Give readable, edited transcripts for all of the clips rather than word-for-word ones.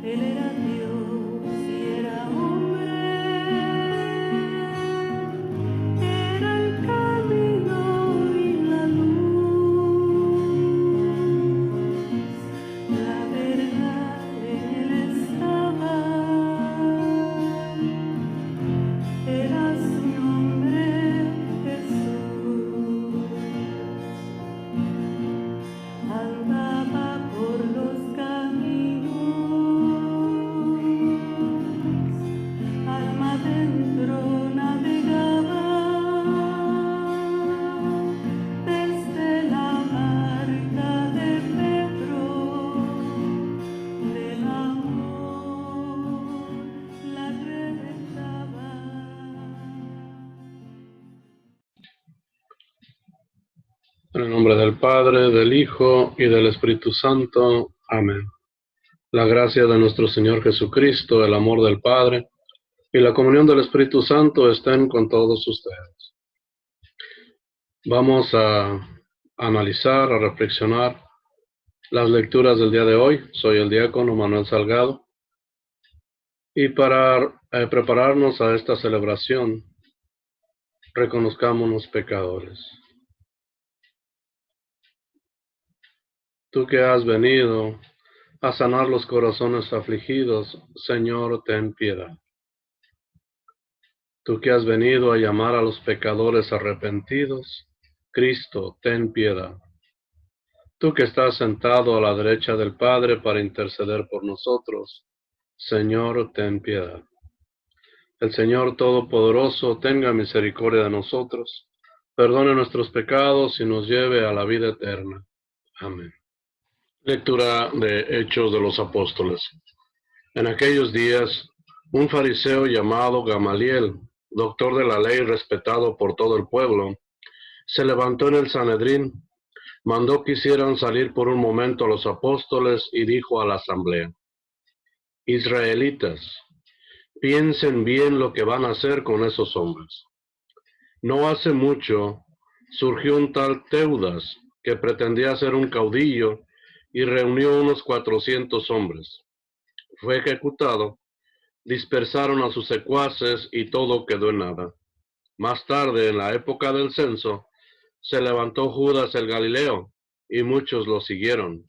Él era Dios y era hombre, era el camino y la luz, la verdad en él estaba, era su nombre Jesús. Andaba por los caminos, alma adentro navegaba, desde la barca de Pedro, del amor la red estaba. En el nombre del Padre, del Hijo y del Espíritu Santo. Amén. La gracia de nuestro Señor Jesucristo, el amor del Padre y la comunión del Espíritu Santo estén con todos ustedes. Vamos a analizar, a reflexionar las lecturas del día de hoy. Soy el diácono Manuel Salgado. Y para prepararnos a esta celebración, reconozcámonos pecadores. Tú que has venido a sanar los corazones afligidos, Señor, ten piedad. Tú que has venido a llamar a los pecadores arrepentidos, Cristo, ten piedad. Tú que estás sentado a la derecha del Padre para interceder por nosotros, Señor, ten piedad. El Señor Todopoderoso tenga misericordia de nosotros, perdone nuestros pecados y nos lleve a la vida eterna. Amén. Lectura de Hechos de los Apóstoles. En aquellos días, un fariseo llamado Gamaliel, doctor de la ley respetado por todo el pueblo, se levantó en el Sanedrín, mandó que hicieran salir por un momento a los apóstoles y dijo a la asamblea: Israelitas, piensen bien lo que van a hacer con esos hombres. No hace mucho surgió un tal Teudas que pretendía ser un caudillo y reunió unos 400 hombres. Fue ejecutado, dispersaron a sus secuaces y todo quedó en nada. Más tarde, en la época del censo, se levantó Judas el Galileo y muchos lo siguieron.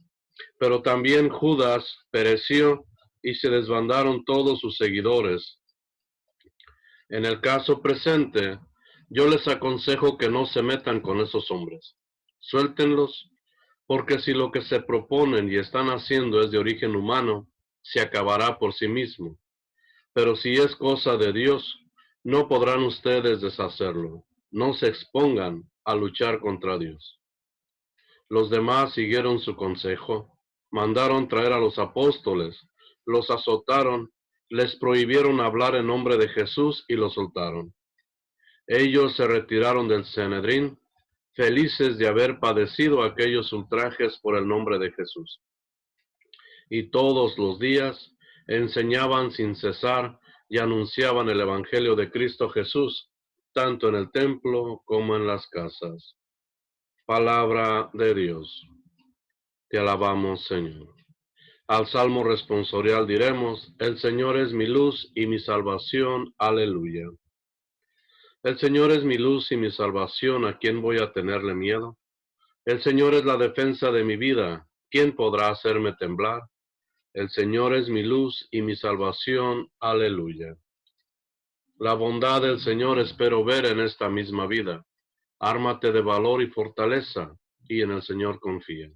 Pero también Judas pereció y se desbandaron todos sus seguidores. En el caso presente, yo les aconsejo que no se metan con esos hombres. Suéltenlos, porque si lo que se proponen y están haciendo es de origen humano, se acabará por sí mismo. Pero si es cosa de Dios, no podrán ustedes deshacerlo. No se expongan a luchar contra Dios. Los demás siguieron su consejo, mandaron traer a los apóstoles, los azotaron, les prohibieron hablar en nombre de Jesús y los soltaron. Ellos se retiraron del Sanedrín, felices de haber padecido aquellos ultrajes por el nombre de Jesús. Y todos los días enseñaban sin cesar y anunciaban el Evangelio de Cristo Jesús, tanto en el templo como en las casas. Palabra de Dios. Te alabamos, Señor. Al Salmo responsorial diremos: el Señor es mi luz y mi salvación. Aleluya. El Señor es mi luz y mi salvación, ¿a quién voy a tenerle miedo? El Señor es la defensa de mi vida, ¿quién podrá hacerme temblar? El Señor es mi luz y mi salvación. Aleluya. La bondad del Señor espero ver en esta misma vida. Ármate de valor y fortaleza, y en el Señor confía.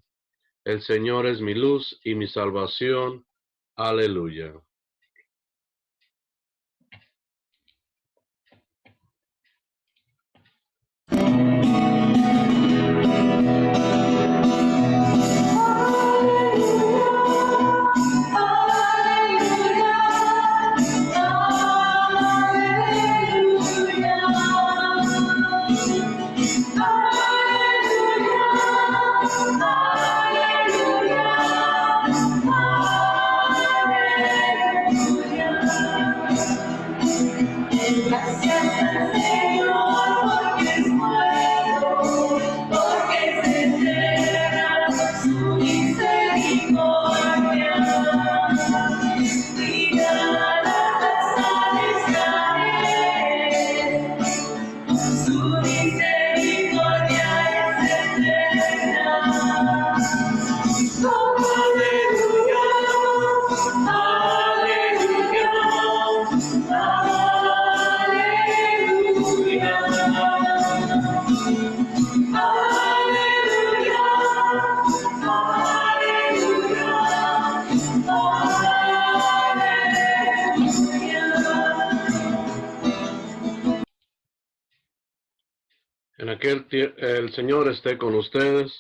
El Señor es mi luz y mi salvación. Aleluya. El Señor esté con ustedes.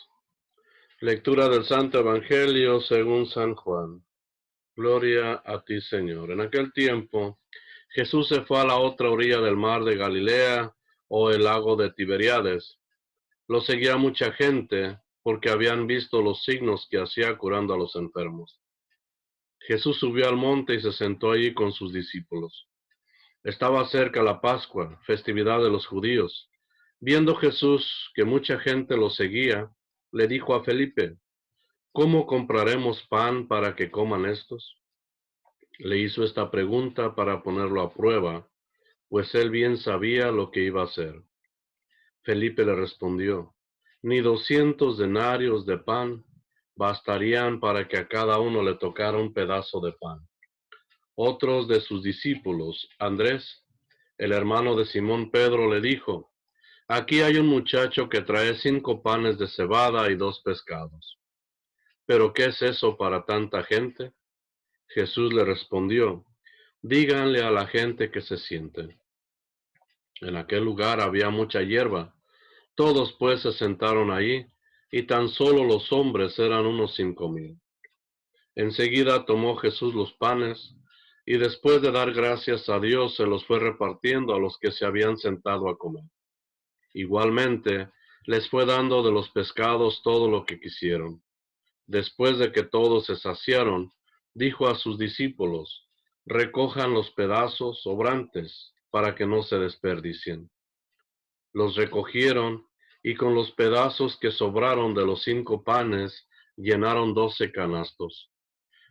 Lectura del Santo Evangelio según San Juan. Gloria a ti, Señor. En aquel tiempo, Jesús se fue a la otra orilla del mar de Galilea o el lago de Tiberíades. Lo seguía mucha gente porque habían visto los signos que hacía curando a los enfermos. Jesús subió al monte y se sentó allí con sus discípulos. Estaba cerca la Pascua, festividad de los judíos. Viendo Jesús que mucha gente lo seguía, le dijo a Felipe: ¿Cómo compraremos pan para que coman estos? Le hizo esta pregunta para ponerlo a prueba, pues él bien sabía lo que iba a hacer. Felipe le respondió: Ni 200 denarios de pan bastarían para que a cada uno le tocara un pedazo de pan. Otros de sus discípulos, Andrés, el hermano de Simón Pedro, le dijo: Aquí hay un muchacho que trae 5 panes de cebada y 2 pescados. ¿Pero qué es eso para tanta gente? Jesús le respondió: Díganle a la gente que se siente. En aquel lugar había mucha hierba. Todos pues se sentaron allí, y tan solo los hombres eran unos 5,000. Enseguida tomó Jesús los panes, y después de dar gracias a Dios se los fue repartiendo a los que se habían sentado a comer. Igualmente, les fue dando de los pescados todo lo que quisieron. Después de que todos se saciaron, dijo a sus discípulos: Recojan los pedazos sobrantes, para que no se desperdicien. Los recogieron, y con los pedazos que sobraron de los 5 panes, llenaron 12 canastos.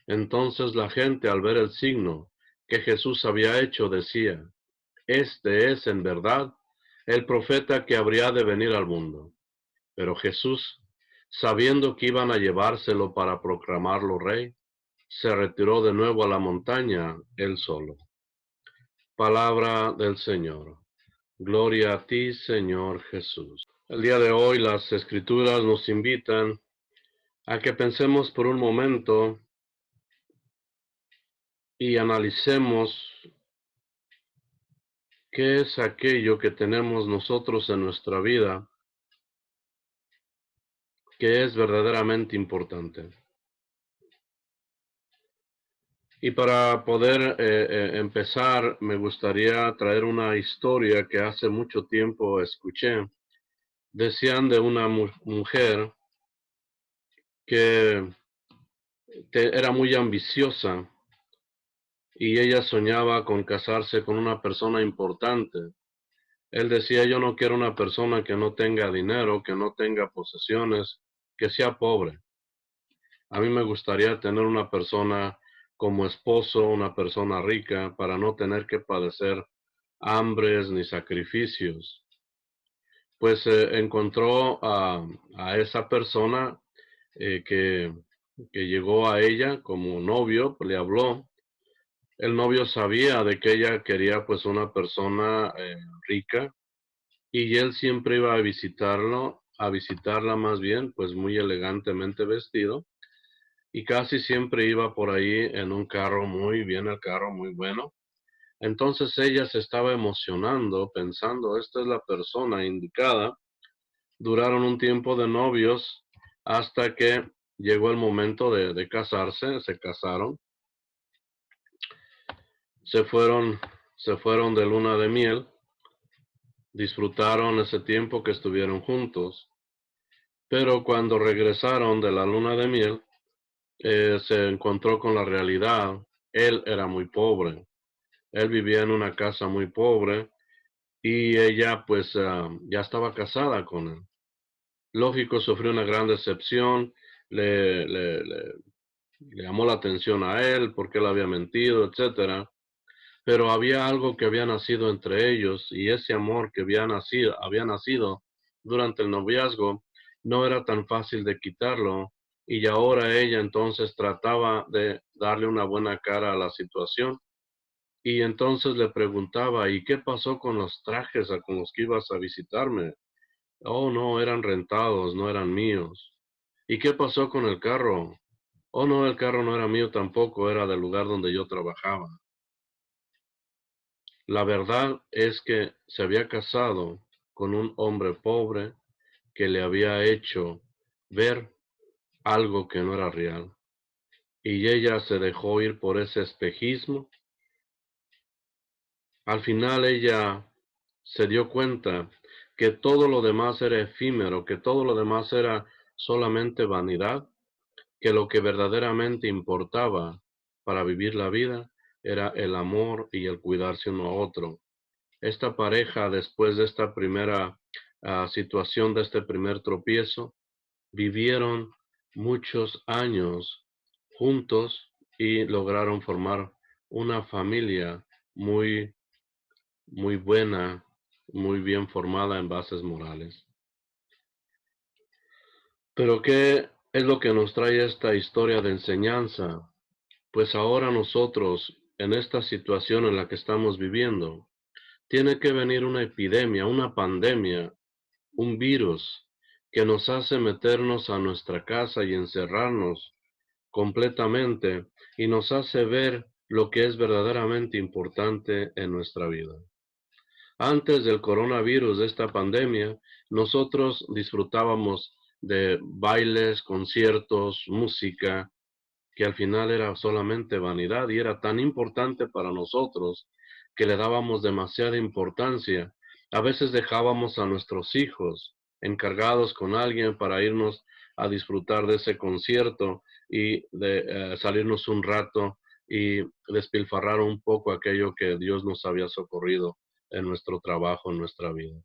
Entonces la gente, al ver el signo que Jesús había hecho, decía: Este es, en verdad, el profeta que habría de venir al mundo. Pero Jesús, sabiendo que iban a llevárselo para proclamarlo rey, se retiró de nuevo a la montaña, él solo. Palabra del Señor. Gloria a ti, Señor Jesús. El día de hoy las Escrituras nos invitan a que pensemos por un momento y analicemos qué es aquello que tenemos nosotros en nuestra vida que es verdaderamente importante. Y para poder empezar, me gustaría traer una historia que hace mucho tiempo escuché. Decían de una mujer que era muy ambiciosa y ella soñaba con casarse con una persona importante. Él decía: yo no quiero una persona que no tenga dinero, que no tenga posesiones, que sea pobre. A mí me gustaría tener una persona como esposo, una persona rica, para no tener que padecer hambres ni sacrificios. Pues encontró a esa persona eh, que, que llegó a ella como novio, le habló. El novio sabía de que ella quería pues una persona rica, y él siempre iba a visitarla más bien, pues muy elegantemente vestido, y casi siempre iba por ahí en un carro muy bien, el carro muy bueno. Entonces ella se estaba emocionando, pensando: esta es la persona indicada. Duraron un tiempo de novios hasta que llegó el momento de casarse, se casaron, se fueron, se fueron de luna de miel, disfrutaron ese tiempo que estuvieron juntos, pero cuando regresaron de la luna de miel, se encontró con la realidad. Él era muy pobre, él vivía en una casa muy pobre, y ella pues ya estaba casada con él. Lógico, sufrió una gran decepción, le, le, le, le llamó la atención a él porque él había mentido, etcétera. Pero había algo que había nacido entre ellos, y ese amor que había nacido durante el noviazgo no era tan fácil de quitarlo, y ahora ella entonces trataba de darle una buena cara a la situación. Y entonces le preguntaba: ¿y qué pasó con los trajes con los que ibas a visitarme? Oh, no, eran rentados, no eran míos. ¿Y qué pasó con el carro? Oh, no, el carro no era mío tampoco, era del lugar donde yo trabajaba. La verdad es que se había casado con un hombre pobre que le había hecho ver algo que no era real. Y ella se dejó ir por ese espejismo. Al final ella se dio cuenta que todo lo demás era efímero, que todo lo demás era solamente vanidad, que lo que verdaderamente importaba para vivir la vida era el amor y el cuidarse uno a otro. Esta pareja, después de esta primera situación, de este primer tropiezo, vivieron muchos años juntos y lograron formar una familia muy, muy buena, muy bien formada en bases morales. Pero ¿qué es lo que nos trae esta historia de enseñanza? Pues ahora nosotros, en esta situación en la que estamos viviendo, tiene que venir una epidemia, una pandemia, un virus que nos hace meternos a nuestra casa y encerrarnos completamente y nos hace ver lo que es verdaderamente importante en nuestra vida. Antes del coronavirus, de esta pandemia, nosotros disfrutábamos de bailes, conciertos, música, que al final era solamente vanidad y era tan importante para nosotros que le dábamos demasiada importancia. A veces dejábamos a nuestros hijos encargados con alguien para irnos a disfrutar de ese concierto y de salirnos un rato y despilfarrar un poco aquello que Dios nos había socorrido en nuestro trabajo, en nuestra vida.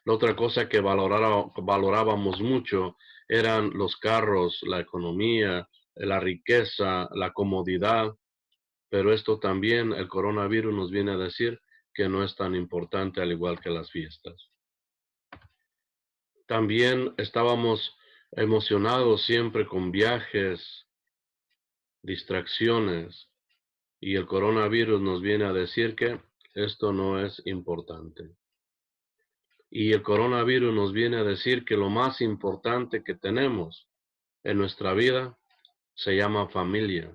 La otra cosa que valorábamos mucho eran los carros, la economía, la riqueza, la comodidad, pero esto también el coronavirus nos viene a decir que no es tan importante al igual que las fiestas. También estábamos emocionados siempre con viajes, distracciones, y el coronavirus nos viene a decir que esto no es importante. Y el coronavirus nos viene a decir que lo más importante que tenemos en nuestra vida se llama familia.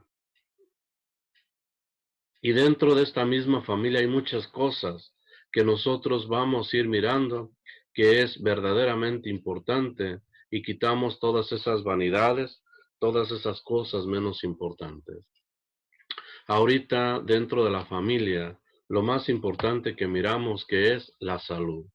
Y dentro de esta misma familia hay muchas cosas que nosotros vamos a ir mirando que es verdaderamente importante y quitamos todas esas vanidades, todas esas cosas menos importantes. Ahorita dentro de la familia, lo más importante que miramos que es la salud.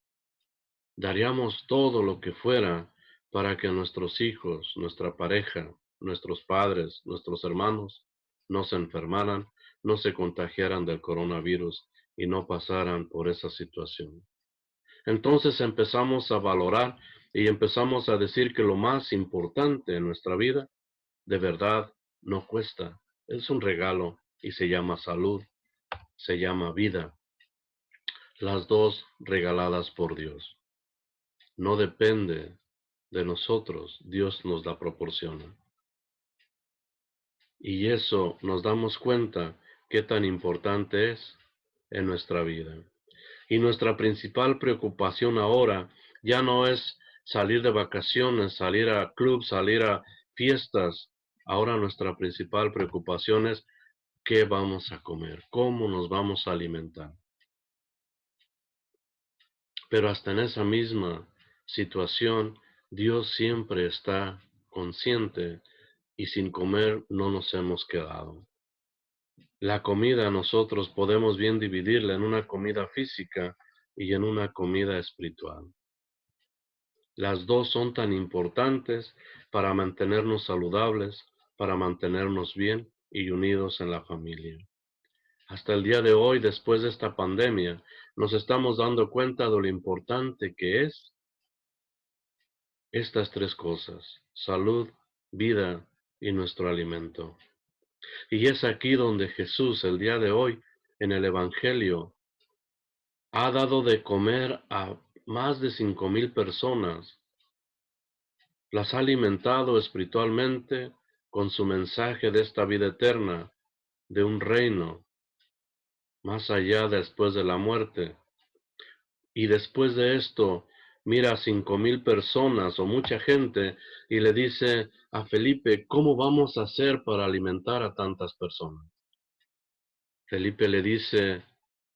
Daríamos todo lo que fuera para que nuestros hijos, nuestra pareja, nuestros padres, nuestros hermanos no se enfermaran, no se contagiaran del coronavirus y no pasaran por esa situación. Entonces empezamos a valorar y empezamos a decir que lo más importante en nuestra vida, de verdad, no cuesta. Es un regalo y se llama salud, se llama vida. Las dos regaladas por Dios. No depende de nosotros, Dios nos la proporciona. Y eso nos damos cuenta qué tan importante es en nuestra vida. Y nuestra principal preocupación ahora ya no es salir de vacaciones, salir a clubs, salir a fiestas. Ahora nuestra principal preocupación es qué vamos a comer, cómo nos vamos a alimentar. Pero hasta en esa misma situación, Dios siempre está consciente y sin comer no nos hemos quedado. La comida nosotros podemos bien dividirla en una comida física y en una comida espiritual. Las dos son tan importantes para mantenernos saludables, para mantenernos bien y unidos en la familia. Hasta el día de hoy, después de esta pandemia, nos estamos dando cuenta de lo importante que es estas tres cosas: salud, vida y nuestro alimento. Y es aquí donde Jesús, el día de hoy, en el Evangelio, ha dado de comer a más de 5,000 personas. Las ha alimentado espiritualmente con su mensaje de esta vida eterna, de un reino más allá después de la muerte. Y después de esto, mira a 5,000 personas o mucha gente y le dice a Felipe, ¿cómo vamos a hacer para alimentar a tantas personas? Felipe le dice,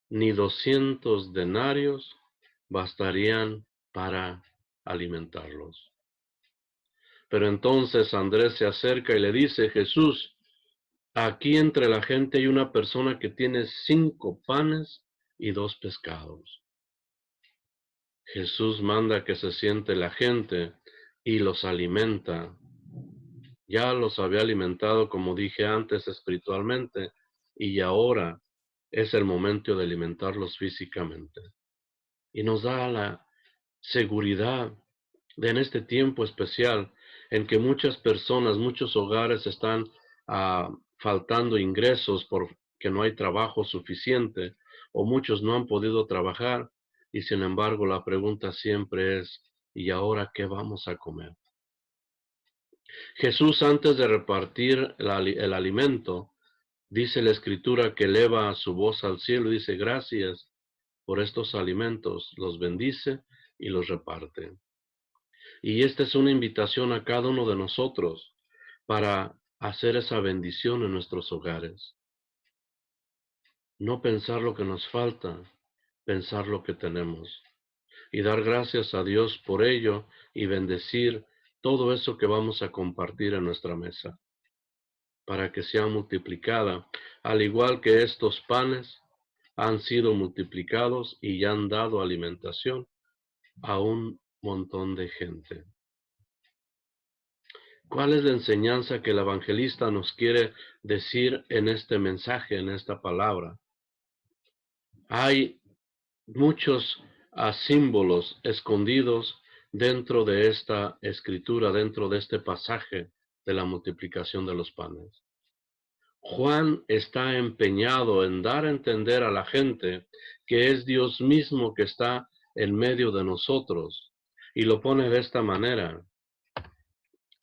ni 200 denarios, bastarían para alimentarlos. Pero entonces Andrés se acerca y le dice, Jesús, aquí entre la gente hay una persona que tiene 5 panes y 2 pescados. Jesús manda que se siente la gente y los alimenta. Ya los había alimentado, como dije antes, espiritualmente, y ahora es el momento de alimentarlos físicamente. Y nos da la seguridad de en este tiempo especial en que muchas personas, muchos hogares están faltando ingresos porque no hay trabajo suficiente o muchos no han podido trabajar y sin embargo la pregunta siempre es, ¿y ahora qué vamos a comer? Jesús antes de repartir el alimento, dice la Escritura que eleva su voz al cielo y dice gracias por estos alimentos, los bendice y los reparte. Y esta es una invitación a cada uno de nosotros para hacer esa bendición en nuestros hogares. No pensar lo que nos falta, pensar lo que tenemos. Y dar gracias a Dios por ello y bendecir todo eso que vamos a compartir en nuestra mesa, para que sea multiplicada, al igual que estos panes han sido multiplicados y ya han dado alimentación a un montón de gente. ¿Cuál es la enseñanza que el evangelista nos quiere decir en este mensaje, en esta palabra? Hay muchos símbolos escondidos dentro de esta escritura, dentro de este pasaje de la multiplicación de los panes. Juan está empeñado en dar a entender a la gente que es Dios mismo que está en medio de nosotros y lo pone de esta manera.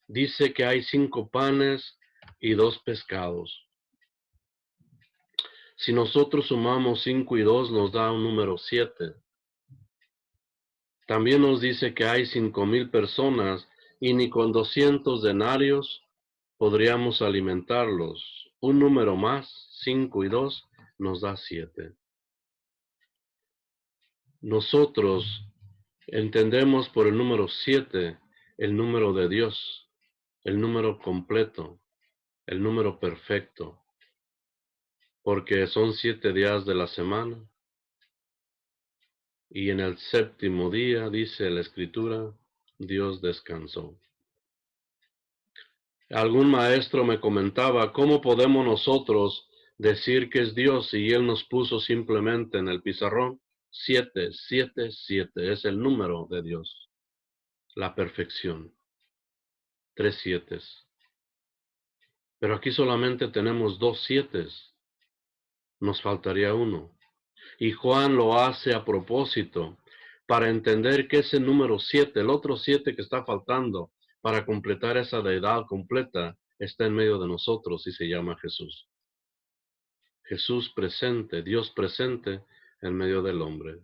Dice que hay 5 panes y 2 pescados. Si nosotros sumamos 5 y 2 nos da un número 7. También nos dice que hay 5,000 personas y ni con 200 denarios podríamos alimentarlos. Un número más, 5 y 2, nos da 7. Nosotros entendemos por el número 7 el número de Dios, el número completo, el número perfecto, porque son 7 días de la semana. Y en el 7º día, dice la Escritura, Dios descansó. Algún maestro me comentaba, ¿cómo podemos nosotros decir que es Dios si Él nos puso simplemente en el pizarrón? 7, 7, 7, es el número de Dios, la perfección. 3 7. Pero aquí solamente tenemos 2 7, nos faltaría uno. Y Juan lo hace a propósito, para entender que ese número 7, el otro 7 que está faltando, para completar esa deidad completa, está en medio de nosotros y se llama Jesús. Jesús presente, Dios presente en medio del hombre.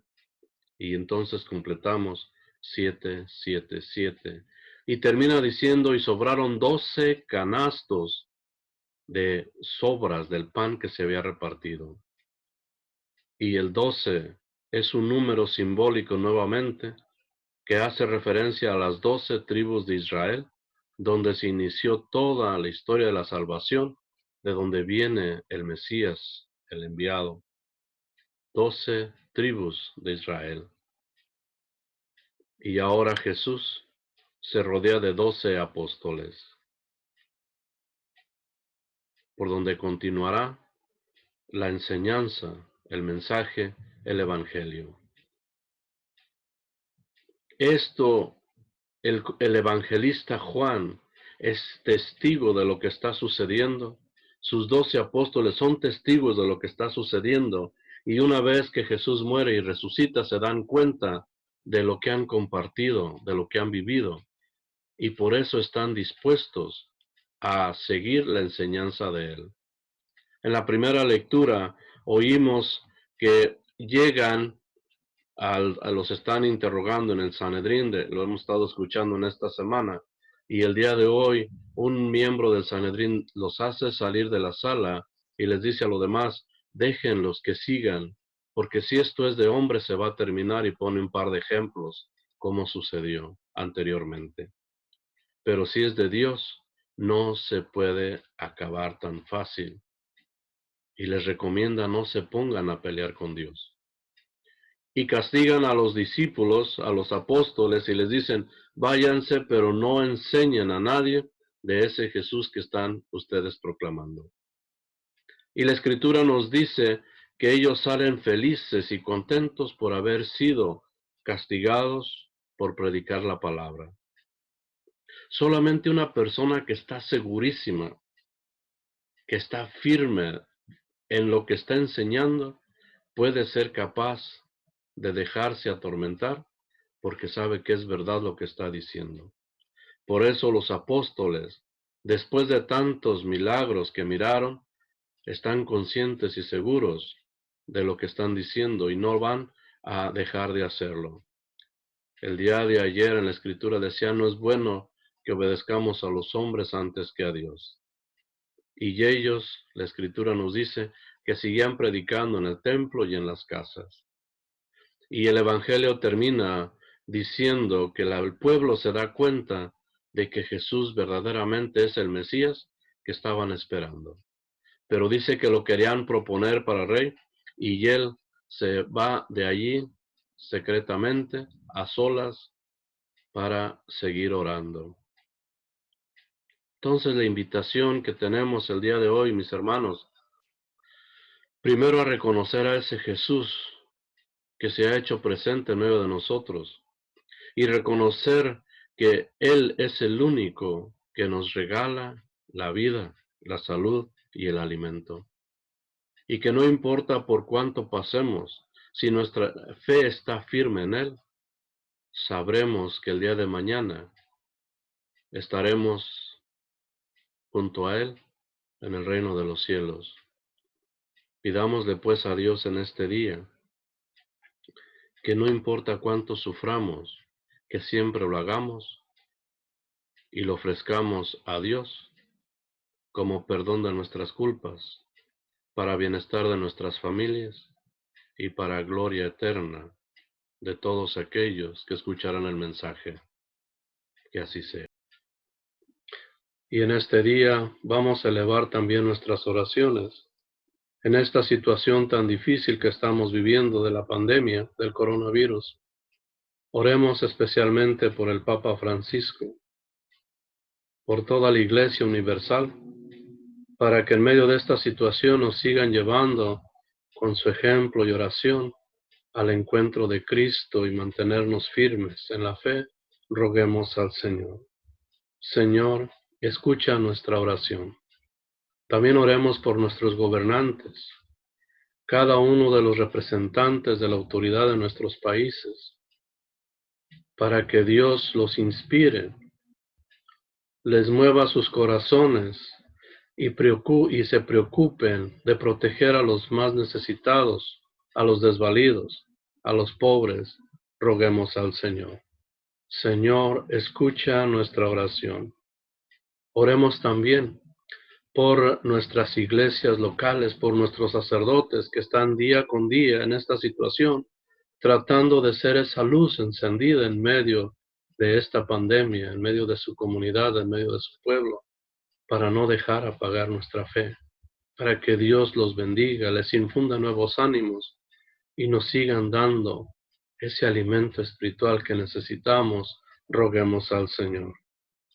Y entonces completamos 7, 7, 7. Y termina diciendo, y sobraron 12 canastos de sobras del pan que se había repartido. Y el 12 es un número simbólico nuevamente que hace referencia a las 12 tribus de Israel, donde se inició toda la historia de la salvación, de donde viene el Mesías, el enviado. 12 tribus de Israel. Y ahora Jesús se rodea de 12 apóstoles, por donde continuará la enseñanza, el mensaje, el evangelio. Esto, el evangelista Juan es testigo de lo que está sucediendo. Sus 12 apóstoles son testigos de lo que está sucediendo. Y una vez que Jesús muere y resucita, se dan cuenta de lo que han compartido, de lo que han vivido. Y por eso están dispuestos a seguir la enseñanza de Él. En la primera lectura oímos que llegan los están interrogando en el Sanedrín, lo hemos estado escuchando en esta semana, y el día de hoy un miembro del Sanedrín los hace salir de la sala y les dice a los demás, déjenlos que sigan, porque si esto es de hombre se va a terminar, y pone un par de ejemplos como sucedió anteriormente. Pero si es de Dios, no se puede acabar tan fácil. Y les recomienda no se pongan a pelear con Dios. Y castigan a los discípulos, a los apóstoles, y les dicen, váyanse, pero no enseñen a nadie de ese Jesús que están ustedes proclamando. Y la Escritura nos dice que ellos salen felices y contentos por haber sido castigados por predicar la palabra. Solamente una persona que está segurísima, que está firme en lo que está enseñando, puede ser capaz de dejarse atormentar porque sabe que es verdad lo que está diciendo. Por eso los apóstoles, después de tantos milagros que miraron, están conscientes y seguros de lo que están diciendo y no van a dejar de hacerlo. El día de ayer en la Escritura decía, no es bueno que obedezcamos a los hombres antes que a Dios. Y ellos, la Escritura nos dice, que seguían predicando en el templo y en las casas. Y el Evangelio termina diciendo que el pueblo se da cuenta de que Jesús verdaderamente es el Mesías que estaban esperando. Pero dice que lo querían proponer para rey, y él se va de allí secretamente, a solas, para seguir orando. Entonces la invitación que tenemos el día de hoy, mis hermanos, primero a reconocer a ese Jesús que se ha hecho presente en medio de nosotros, y reconocer que Él es el único que nos regala la vida, la salud y el alimento. Y que no importa por cuánto pasemos, si nuestra fe está firme en Él, sabremos que el día de mañana estaremos junto a Él en el reino de los cielos. Pidámosle pues a Dios en este día que no importa cuánto suframos, que siempre lo hagamos y lo ofrezcamos a Dios como perdón de nuestras culpas, para bienestar de nuestras familias y para gloria eterna de todos aquellos que escucharán el mensaje. Que así sea. Y en este día vamos a elevar también nuestras oraciones en esta situación tan difícil que estamos viviendo de la pandemia del coronavirus. Oremos especialmente por el Papa Francisco, por toda la Iglesia Universal, para que en medio de esta situación nos sigan llevando con su ejemplo y oración al encuentro de Cristo y mantenernos firmes en la fe. Roguemos al Señor. Señor, escucha nuestra oración. También oremos por nuestros gobernantes, cada uno de los representantes de la autoridad de nuestros países, para que Dios los inspire, les mueva sus corazones y se preocupen de proteger a los más necesitados, a los desvalidos, a los pobres. Roguemos al Señor. Señor, escucha nuestra oración. Oremos también por nuestras iglesias locales, por nuestros sacerdotes que están día con día en esta situación, tratando de ser esa luz encendida en medio de esta pandemia, en medio de su comunidad, en medio de su pueblo, para no dejar apagar nuestra fe, para que Dios los bendiga, les infunda nuevos ánimos y nos sigan dando ese alimento espiritual que necesitamos. Roguemos al Señor.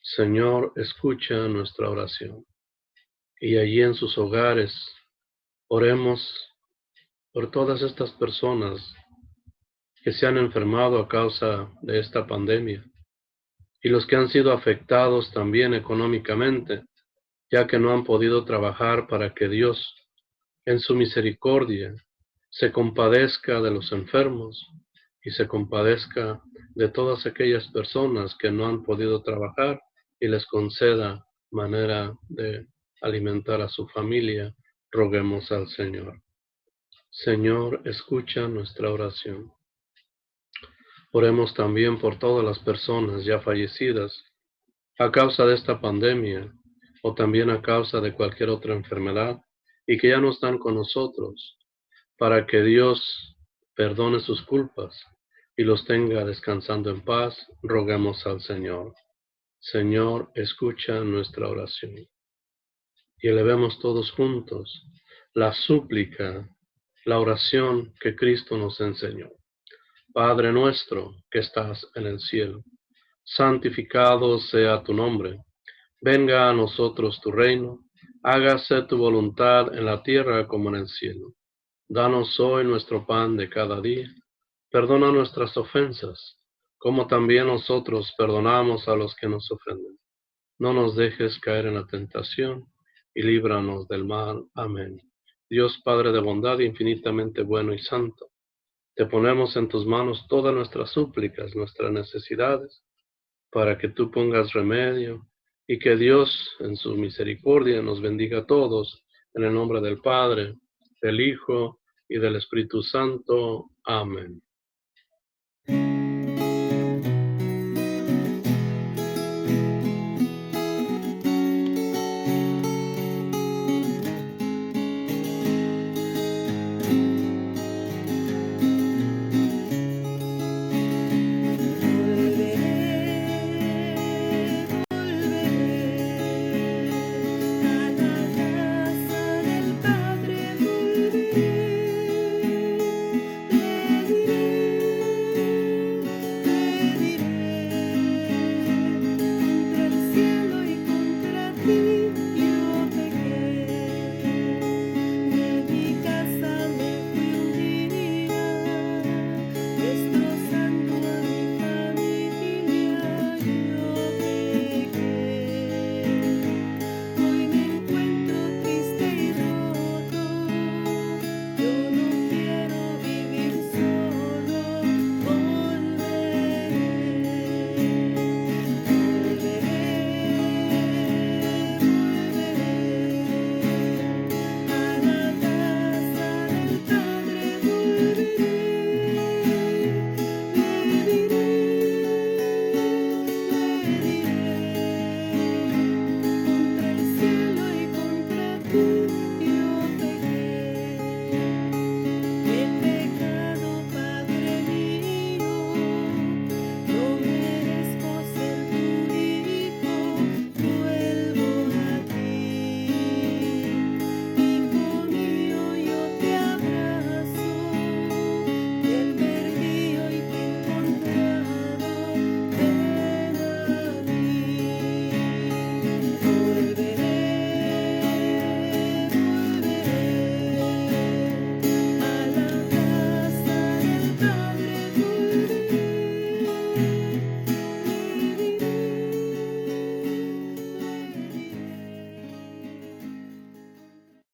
Señor, escucha nuestra oración. Y allí en sus hogares, oremos por todas estas personas que se han enfermado a causa de esta pandemia y los que han sido afectados también económicamente, ya que no han podido trabajar, para que Dios, en su misericordia, se compadezca de los enfermos y se compadezca de todas aquellas personas que no han podido trabajar y les conceda manera de alimentar a su familia. Roguemos al Señor. Señor, escucha nuestra oración. Oremos también por todas las personas ya fallecidas a causa de esta pandemia o también a causa de cualquier otra enfermedad y que ya no están con nosotros, para que Dios perdone sus culpas y los tenga descansando en paz, roguemos al Señor. Señor, escucha nuestra oración. Y elevemos todos juntos la súplica, la oración que Cristo nos enseñó. Padre nuestro que estás en el cielo, santificado sea tu nombre. Venga a nosotros tu reino, hágase tu voluntad en la tierra como en el cielo. Danos hoy nuestro pan de cada día. Perdona nuestras ofensas, como también nosotros perdonamos a los que nos ofenden. No nos dejes caer en la tentación, y líbranos del mal. Amén. Dios Padre de bondad, infinitamente bueno y santo, te ponemos en tus manos todas nuestras súplicas, nuestras necesidades, para que tú pongas remedio, y que Dios, en su misericordia, nos bendiga a todos, en el nombre del Padre, del Hijo y del Espíritu Santo. Amén.